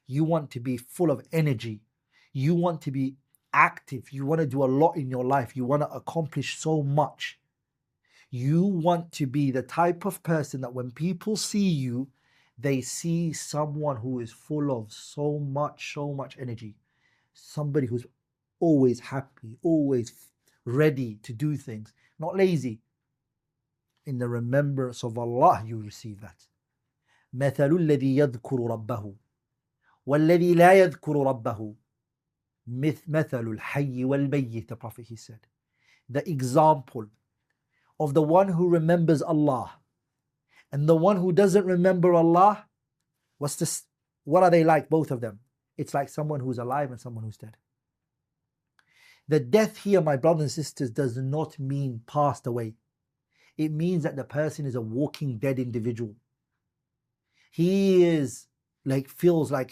You want to be full of energy. You want to be active. You want to do a lot in your life. You want to accomplish so much. You want to be the type of person that when people see you, they see someone who is full of so much energy. Somebody who's always happy, always ready to do things, not lazy. In the remembrance of Allah, you receive that. مثل الذي يذكر ربه والذي لا يذكر ربه مثل الحي والميت, the Prophet, he said. The example of the one who remembers Allah and the one who doesn't remember Allah, what are they like, both of them? It's like someone who's alive and someone who's dead. The death here, my brothers and sisters, does not mean passed away. It means that the person is a walking dead individual. He is feels like